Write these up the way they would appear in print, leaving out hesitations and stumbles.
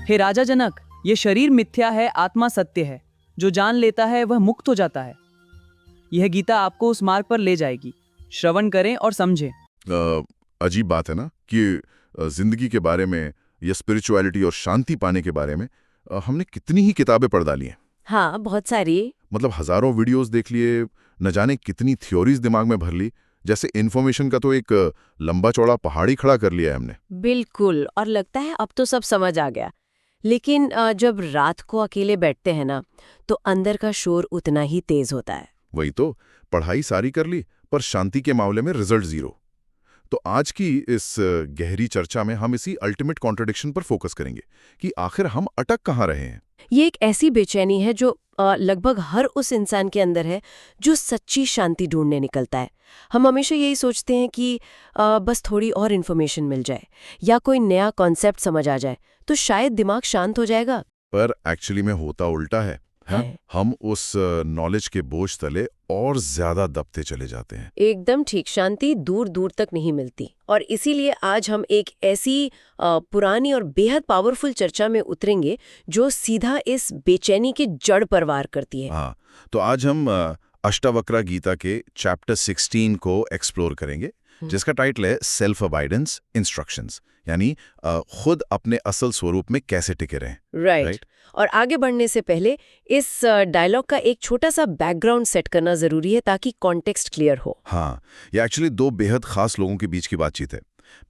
हे राजा जनक, ये शरीर मिथ्या है, आत्मा सत्य है। जो जान लेता है वह मुक्त हो जाता है। यह गीता आपको उस मार्ग पर ले जाएगी। श्रवण करें और समझें। अजीब बात है ना कि जिंदगी के बारे में या स्पिरिचुअलिटी और शांति पाने के बारे में हमने कितनी ही किताबें पढ़ डाली हैं। हाँ, बहुत सारी। मतलब हजारों वीडियोस देख लिए, न जाने कितनी थ्योरीज दिमाग में भर ली। जैसे इन्फॉर्मेशन का तो एक लंबा चौड़ा पहाड़ी खड़ा कर लिया है हमने। बिल्कुल, और लगता है अब तो सब समझ आ गया। लेकिन जब रात को अकेले बैठते हैं ना, तो अंदर का शोर उतना ही तेज होता है। वही तो, पढ़ाई सारी कर ली पर शांति के मामले में रिजल्ट जीरो। तो आज की इस गहरी चर्चा में हम इसी अल्टीमेट कॉन्ट्रडिक्शन पर फोकस करेंगे कि आखिर हम अटक कहाँ रहे हैं। ये एक ऐसी बेचैनी है जो लगभग हर उस इंसान के अंदर है जो सच्ची शांति ढूंढने निकलता है। हम हमेशा यही सोचते हैं कि बस थोड़ी और इन्फॉर्मेशन मिल जाए या कोई नया कॉन्सेप्ट समझ आ जाए तो शायद दिमाग शांत हो जाएगा। पर एक्चुअली में होता उल्टा है। हम उस नॉलेज के बोझ तले और ज्यादा दबते चले जाते हैं। एकदम ठीक, शांति दूर दूर तक नहीं मिलती। और इसीलिए आज हम एक ऐसी पुरानी और बेहद पावरफुल चर्चा में उतरेंगे जो सीधा इस बेचैनी के जड़ पर वार करती है। हाँ, तो आज हम अष्टावक्र गीता के चैप्टर 16 को एक्सप्लोर करेंगे, जिसका टाइटल है सेल्फ अबाइडेंस इंस्ट्रक्शंस, यानी खुद अपने असल स्वरूप में कैसे टिके रहें। राइट। और आगे बढ़ने से पहले इस डायलॉग का एक छोटा सा बैकग्राउंड सेट करना जरूरी है ताकि कॉन्टेक्स्ट क्लियर हो। हाँ, ये एक्चुअली दो बेहद खास लोगों के बीच की बातचीत है।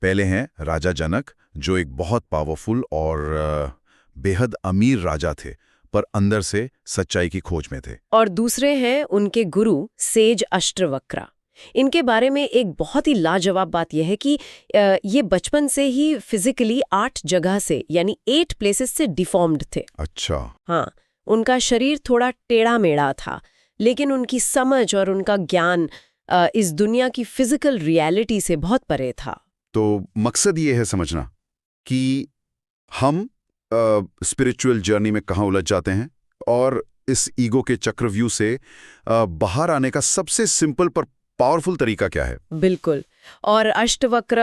पहले हैं राजा जनक, जो एक बहुत पावरफुल और बेहद अमीर राजा थे, पर अंदर से सच्चाई की खोज में थे। और दूसरे हैं उनके गुरु सेज अष्टवक्र। इनके बारे में एक बहुत ही लाजवाब बात यह है कि ये बचपन से ही फिजिकली 8 जगह से यानी 8 प्लेसेस से डिफॉर्म्ड थे। अच्छा। हाँ, उनका शरीर थोड़ा टेढ़ा मेढ़ा था, लेकिन उनकी समझ और उनका ज्ञान इस दुनिया की फिजिकल रियलिटी से बहुत परे था। तो मकसद ये है समझना कि हम स्पिरिचुअल जर्नी में कहाँ उलझ जाते हैं और इस ईगो के चक्रव्यूह से बाहर आने का सबसे सिंपल पर पावरफुल तरीका क्या है। बिल्कुल। और अष्टवक्र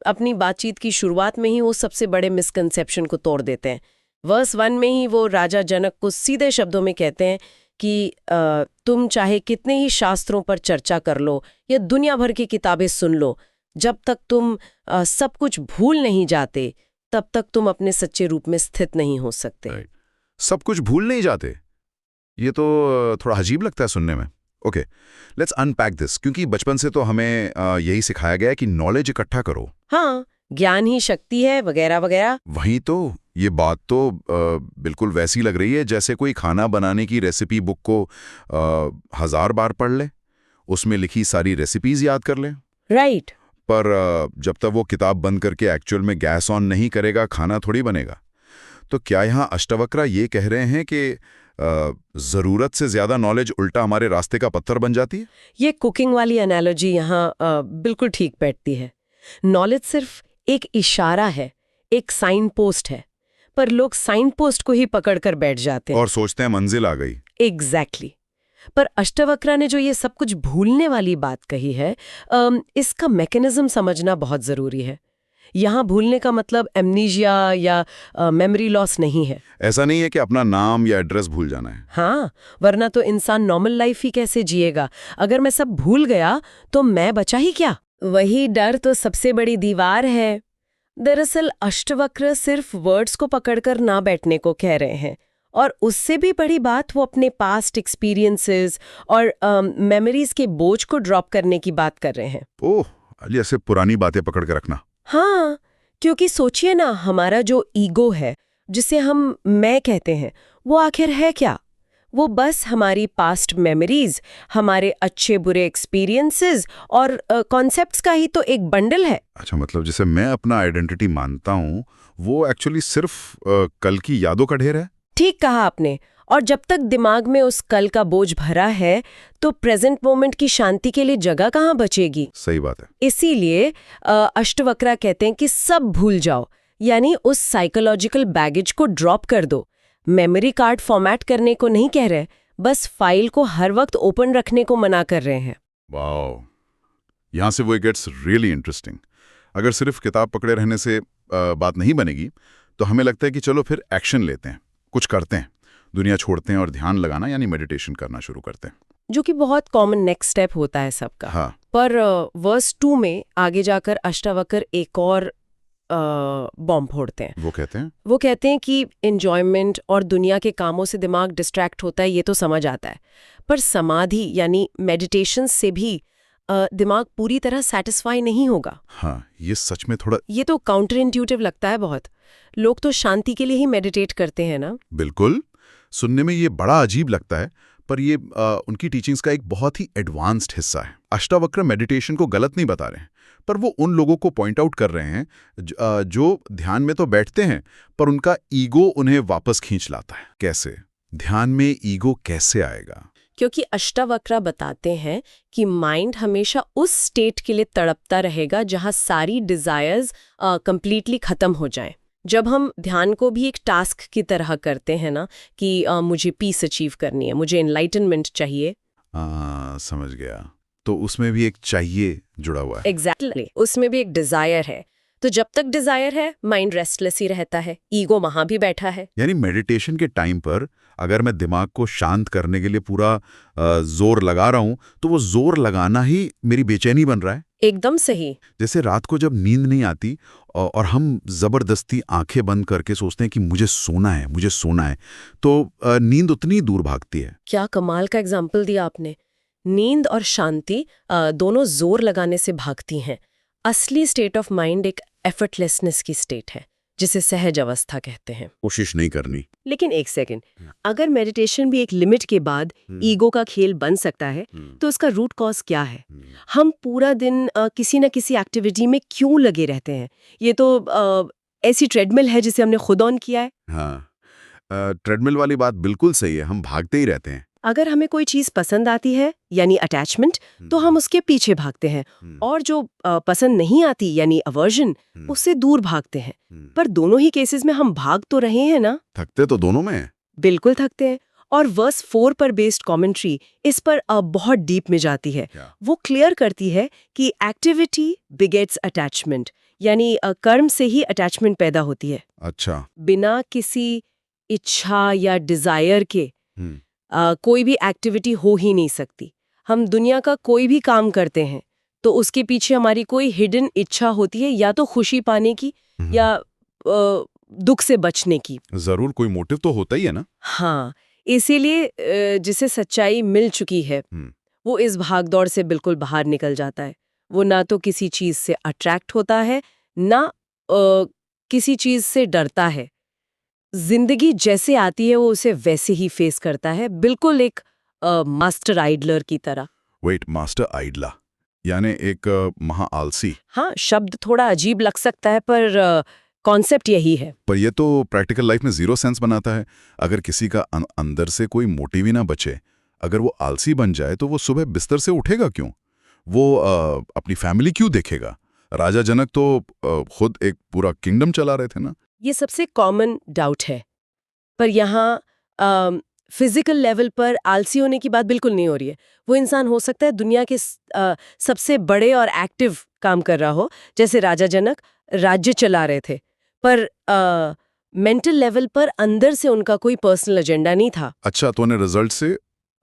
अपनी बातचीत की शुरुआत में ही वो सबसे बड़े मिसकंसेप्शन को तोड़ देते हैं। वर्स 1 में ही वो राजा जनक को सीधे शब्दों में कहते हैं कि तुम चाहे कितने ही शास्त्रों पर चर्चा कर लो या दुनिया भर की किताबें सुन लो, जब तक तुम सब कुछ भूल नहीं जाते तब तक तुम अपने सच्चे रूप में स्थित नहीं हो सकते। सब कुछ भूल नहीं जाते, ये तो थोड़ा अजीब लगता है सुनने में। ओके, लेट्स अनपैक दिस, क्योंकि बचपन से तो हमें यही सिखाया गया है कि नॉलेज इकट्ठा करो। हाँ, ज्ञान ही शक्ति है वगैरह वगैरह। वहीं तो ये बात तो बिल्कुल वैसी लग रही है जैसे कोई खाना बनाने की रेसिपी बुक को 1000 बार पढ़ ले, उसमें लिखी सारी रेसिपीज याद कर ले। राइट। पर जब तक वो किताब बंद करके एक्चुअल में गैस ऑन नहीं करेगा, खाना थोड़ी बनेगा। तो क्या यहाँ अष्टावक्र ये कह रहे हैं कि जरूरत से ज्यादा नॉलेज उल्टा हमारे रास्ते का पत्थर बन जाती है? ये कुकिंग वाली एनालॉजी यहाँ बिल्कुल ठीक बैठती है। नॉलेज सिर्फ एक इशारा है, एक साइन पोस्ट है, पर लोग साइन पोस्ट को ही पकड़कर बैठ जाते हैं और सोचते हैं मंजिल आ गई। एग्जैक्टली। पर अष्टावक्र ने जो ये सब कुछ भूलने वाली बात कही है, इसका मैकेनिज्म समझना बहुत जरूरी है। यहाँ भूलने का मतलब एमनीजिया या मेमोरी लॉस नहीं है। ऐसा नहीं है कि अपना नाम या एड्रेस भूल जाना है। हाँ, वरना तो इंसान नॉर्मल लाइफ ही कैसे जिएगा। अगर मैं सब भूल गया तो मैं बचा ही क्या। वही डर तो सबसे बड़ी दीवार है। दरअसल अष्टवक्र सिर्फ वर्ड्स को पकड़कर ना बैठने को कह रहे हैं, और उससे भी बड़ी बात वो अपने पास्ट एक्सपीरियंसेस और मेमोरीज के बोझ को ड्रॉप करने की बात कर रहे हैं। ओह, ऐसे पुरानी बातें पकड़ के रखना। हाँ, क्योंकि सोचिए ना, हमारा जो ईगो है, जिसे हम मैं कहते हैं, वो आखिर है क्या? वो बस हमारी पास्ट मेमोरीज, हमारे अच्छे बुरे एक्सपीरियंसेस और कॉन्सेप्ट्स का ही तो एक बंडल है। अच्छा, मतलब जैसे मैं अपना आइडेंटिटी मानता हूँ, वो एक्चुअली सिर्फ कल की यादों का ढेर है। ठीक कहा आपने। और जब तक दिमाग में उस कल का बोझ भरा है तो प्रेजेंट मोमेंट की शांति के लिए जगह कहाँ बचेगी। सही बात है। इसीलिए अष्टवक्र कहते हैं कि सब भूल जाओ, यानी उस साइकोलॉजिकल बैगेज को ड्रॉप कर दो। मेमोरी कार्ड फॉर्मेट करने को नहीं कह रहे, बस फाइल को हर वक्त ओपन रखने को मना कर रहे हैं। वाओ, यहाँ से वो गेट्स रियली इंटरेस्टिंग। अगर सिर्फ किताब पकड़े रहने से बात नहीं बनेगी, तो हमें लगता है कि चलो फिर एक्शन लेते हैं, कुछ करते हैं, दुनिया छोड़ते हैं और ध्यान लगाना यानी मेडिटेशन करना शुरू करते हैं। जो कि बहुत कॉमन नेक्स्ट स्टेप होता है सबका। हाँ, पर वर्स 2 में आगे जाकर अष्टावक्र एक और बॉम्ब फोड़ते हैं। वो कहते हैं कि एन्जॉयमेंट और दुनिया के कामों से दिमाग डिस्ट्रैक्ट होता है, ये तो समझ आता है, पर समाधि यानी मेडिटेशन से भी दिमाग पूरी तरह सेटिस्फाई नहीं होगा। हाँ, ये सच में थोड़ा, ये तो काउंटर इंट्यूटिव लगता है बहुत। लोग तो शांति के लिए ही मेडिटेट करते हैं ना। बिल्कुल, सुनने में ये बड़ा अजीब लगता है, पर ये उनकी टीचिंग्स का एक बहुत ही एडवांस्ड हिस्सा है। अष्टावक्र मेडिटेशन को गलत नहीं बता रहे हैं, पर वो उन लोगों को पॉइंट आउट कर रहे हैं जो ध्यान में तो बैठते हैं पर उनका ईगो उन्हें वापस खींच लाता है। कैसे? ध्यान में ईगो कैसे आएगा? क्योंकि अष्टावक्र बताते हैं कि माइंड हमेशा उस स्टेट के लिए तड़पता रहेगा जहां सारी डिजायर्स कंप्लीटली खत्म हो जाएं। जब हम ध्यान को भी एक टास्क की तरह करते हैं ना कि मुझे पीस अचीव करनी है, मुझे एनलाइटनमेंट चाहिए। समझ गया। तो उसमें भी एक चाहिए जुड़ा हुआ है। एग्जैक्टली, उसमें भी एक डिजायर है। तो जब तक डिजायर है माइंड रेस्टलेस ही रहता है, ईगो वहां भी बैठा है। यानी मेडिटेशन के टाइम पर अगर मैं दिमाग को शांत करने के लिए पूरा जोर लगा रहा हूं तो वो जोर लगाना ही मेरी बेचैनी बन रहा है। एकदम सही। जैसे रात को जब नींद नहीं आती और हम जबरदस्ती आंखें बंद करके सोचते हैं कि मुझे सोना है, मुझे सोना है, तो नींद उतनी दूर भागती है। क्या कमाल का एग्जाम्पल दिया आपने। नींद और शांति दोनों जोर लगाने से भागती हैं। असली स्टेट ऑफ माइंड एक एफर्टलेसनेस की स्टेट है जिसे सहज अवस्था कहते हैं। कोशिश नहीं करनी। लेकिन एक सेकंड, अगर मेडिटेशन भी एक लिमिट के बाद ईगो का खेल बन सकता है तो उसका रूट कॉज क्या है? हम पूरा दिन किसी न किसी एक्टिविटी में क्यों लगे रहते हैं? ये तो ऐसी ट्रेडमिल है जिसे हमने खुद ऑन किया है। हाँ, ट्रेडमिल वाली बात बिल्कुल सही है, हम भागते ही रहते हैं। अगर हमें कोई चीज पसंद आती है यानी अटैचमेंट, तो हम उसके पीछे भागते हैं, और जो पसंद नहीं आती यानी अवर्जन, उससे दूर भागते हैं। पर दोनों ही केसेस में हम भाग तो रहे हैं ना। थकते तो दोनों में हैं। बिल्कुल थकते हैं। और वर्स 4 पर बेस्ड कमेंट्री इस पर बहुत डीप में जाती है। वो क्लियर करती है कि एक्टिविटी बिगेट्स अटैचमेंट, यानी कर्म से ही अटैचमेंट पैदा होती है। अच्छा। बिना किसी इच्छा या डिजायर के कोई भी एक्टिविटी हो ही नहीं सकती। हम दुनिया का कोई भी काम करते हैं तो उसके पीछे हमारी कोई हिडन इच्छा होती है, या तो खुशी पाने की या दुख से बचने की। जरूर कोई मोटिव तो होता ही है ना। हाँ, इसीलिए जिसे सच्चाई मिल चुकी है वो इस भागदौड़ से बिल्कुल बाहर निकल जाता है। वो ना तो किसी चीज से अट्रैक्ट होता है, ना किसी चीज से डरता है। जिंदगी जैसे आती है वो उसे वैसे ही फेस करता है, बिल्कुल एक मास्टर आइडलर की तरह। वेट, मास्टर आइडला यानी एक महाआलसी। हाँ, शब्द थोड़ा अजीब लग सकता है पर कॉन्सेप्ट यही है। पर ये तो प्रैक्टिकल लाइफ में जीरो सेंस बनाता है। अगर किसी का अंदर से कोई मोटिव ही ना बचे, अगर वो आलसी बन जाए तो वो सुबह बिस्तर से उठेगा क्यों? वो अपनी फैमिली क्यों देखेगा? राजा जनक तो खुद एक पूरा किंगडम चला रहे थे ना। ये सबसे कॉमन डाउट है, पर यहाँ फिजिकल लेवल पर आलसी होने की बात बिल्कुल नहीं हो रही है। वो इंसान हो सकता है दुनिया के सबसे बड़े और एक्टिव काम कर रहा हो, जैसे राजा जनक राज्य चला रहे थे, पर मेंटल लेवल पर अंदर से उनका कोई पर्सनल एजेंडा नहीं था। अच्छा, तो उन्हें रिजल्ट से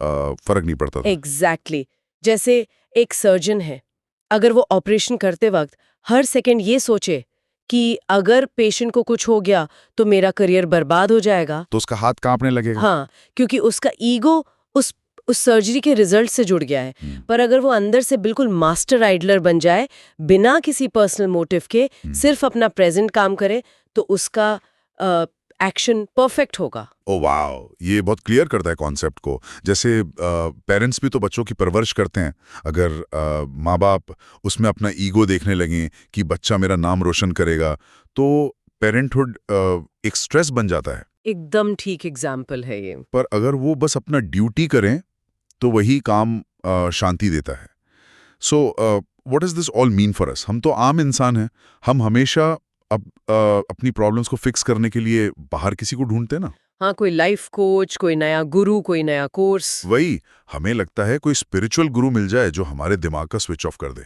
फर्क नहीं पड़ता था। एग्जैक्टली। जैसे एक सर्जन है, अगर वो ऑपरेशन करते वक्त हर सेकंड ये सोचे कि अगर पेशेंट को कुछ हो गया तो मेरा करियर बर्बाद हो जाएगा, तो उसका हाथ कांपने लगेगा। हाँ, क्योंकि उसका ईगो उस सर्जरी के रिजल्ट से जुड़ गया है। पर अगर वो अंदर से बिल्कुल मास्टर आइडलर बन जाए, बिना किसी पर्सनल मोटिव के सिर्फ अपना प्रेजेंट काम करे, तो उसका एक्शन परफेक्ट होगा। ओ वाओ, ये बहुत क्लियर करता है कॉन्सेप्ट को। जैसे पेरेंट्स भी तो बच्चों की परवरिश करते हैं। अगर माँ बाप उसमें अपना ईगो देखने लगें कि बच्चा मेरा नाम रोशन करेगा, तो पेरेंटहुड एक स्ट्रेस बन जाता है। एकदम ठीक एग्जाम्पल है ये। पर अगर वो बस अपना ड्यूटी करें तो वही काम शांति देता है। So what is this all mean for us? हम तो आम इंसान हैं, हम हमेशा अपनी प्रॉब्लम्स को फिक्स करने के लिए बाहर किसी को ढूंढते हैं ना। हाँ, कोई लाइफ कोच, कोई नया गुरु, कोई नया कोर्स। वही, हमें लगता है कोई स्पिरिचुअल गुरु मिल जाए जो हमारे दिमाग का स्विच ऑफ कर दे।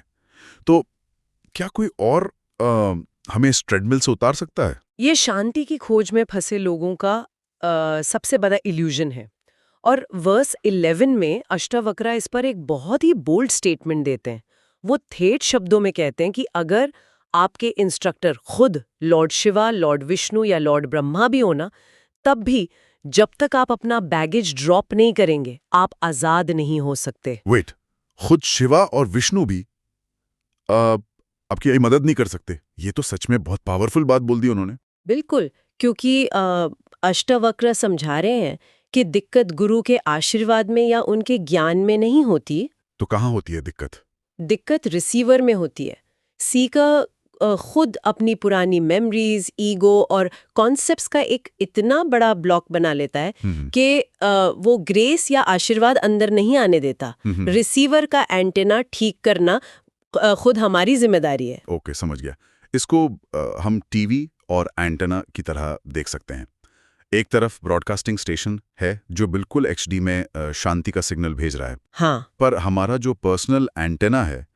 तो क्या कोई और हमें इस ट्रेडमिल से उतार सकता है? ये शांति की खोज में फंसे लोगों का सबसे बड़ा इल्यूजन है। और वर्स 11 में अष्टावक्रा इस पर एक बहुत ही बोल्ड स्टेटमेंट देते हैं। वो ठेठ शब्दों में कहते हैं कि अगर आपके इंस्ट्रक्टर खुद लॉर्ड शिवा, लॉर्ड विष्णु या लॉर्ड ब्रह्मा भी हो ना, तब भी जब तक आप अपना बैगेज ड्रॉप नहीं करेंगे, आप आजाद नहीं हो सकते। वेट, खुद शिवा और विष्णु भी आपकी मदद नहीं कर सकते? ये तो सच में बहुत पावरफुल बात बोल दी उन्होंने। बिल्कुल, क्योंकि अष्टावक्र समझा रहे हैं कि दिक्कत गुरु के आशीर्वाद में या उनके ज्ञान में नहीं होती। तो कहाँ होती है दिक्कत? दिक्कत रिसीवर में होती है। सीकर खुद अपनी पुरानी मेमोरीज, ईगो और कॉन्सेप्ट्स का एक इतना बड़ा ब्लॉक बना लेता है कि वो ग्रेस या आशीर्वाद अंदर नहीं आने देता। रिसीवर का एंटेना ठीक करना खुद हमारी जिम्मेदारी है। ओके, समझ गया। इसको हम टीवी और एंटेना की तरह देख सकते हैं। एक तरफ ब्रॉडकास्टिंग स्टेशन है जो बिल्कुल एचडी में शांति का सिग्नल भेज रहा है। हाँ, पर हमारा जो पर्सनल एंटेना है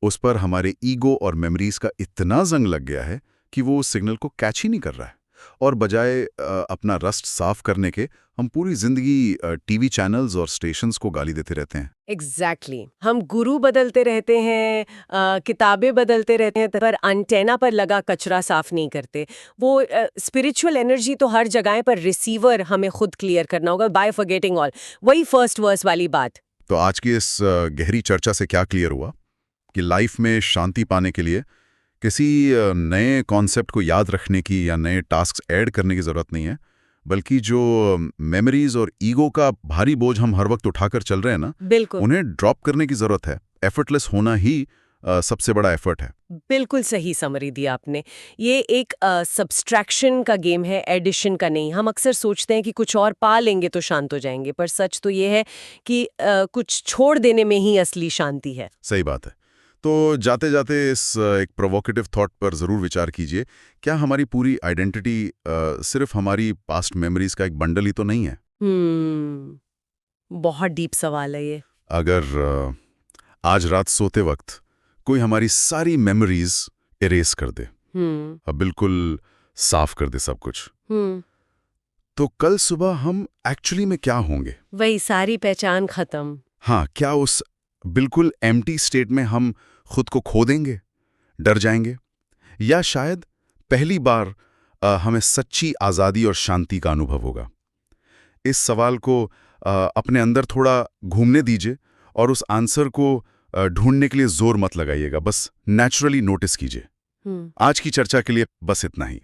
उस पर हमारे ईगो और मेमोरीज का इतना जंग लग गया है कि वो उस सिग्नल को कैच ही नहीं कर रहा है। और बजाय अपना रस्ट साफ करने के हम पूरी जिंदगी टीवी चैनल्स और स्टेशंस को गाली देते रहते हैं। एग्जैक्टली हम गुरु बदलते रहते हैं, किताबें बदलते रहते हैं, पर एंटेना पर लगा कचरा साफ नहीं करते। वो स्पिरिचुअल एनर्जी तो हर जगह पर रिसीवर हमें खुद क्लियर करना होगा बाय फॉरगेटिंग ऑल। वही फर्स्ट वर्स वाली बात। तो आज की इस गहरी चर्चा से क्या क्लियर हुआ कि लाइफ में शांति पाने के लिए किसी नए कॉन्सेप्ट को याद रखने की या नए टास्क ऐड करने की ज़रूरत नहीं है, बल्कि जो मेमोरीज और ईगो का भारी बोझ हम हर वक्त उठाकर चल रहे हैं ना, बिल्कुल, उन्हें ड्रॉप करने की ज़रूरत है। एफर्टलेस होना ही सबसे बड़ा एफर्ट है। बिल्कुल सही समरी दी आपने। ये एक सब्सट्रैक्शन का गेम है, एडिशन का नहीं। हम अक्सर सोचते हैं कि कुछ और पा लेंगे तो शांत हो जाएंगे, पर सच तो ये है कि कुछ छोड़ देने में ही असली शांति है। सही बात है। तो जाते जाते इस एक प्रोवोकेटिव थॉट पर ज़रूर विचार कीजिए, क्या हमारी पूरी आइडेंटिटी सिर्फ हमारी पास्ट मेमोरीज का एक बंडल ही तो नहीं है? बहुत डीप सवाल है ये। अगर आज रात सोते वक्त कोई हमारी सारी मेमोरीज इरेज कर दे, अब बिल्कुल साफ कर दे सब कुछ, तो कल सुबह हम एक्चुअली में क्या होंगे? वही सारी पहचान खत्म। हाँ, क्या उस बिल्कुल एम्प्टी स्टेट में हम खुद को खो देंगे, डर जाएंगे, या शायद पहली बार हमें सच्ची आज़ादी और शांति का अनुभव होगा? इस सवाल को अपने अंदर थोड़ा घूमने दीजिए और उस आंसर को ढूंढने के लिए जोर मत लगाइएगा, बस नेचुरली नोटिस कीजिए। आज की चर्चा के लिए बस इतना ही।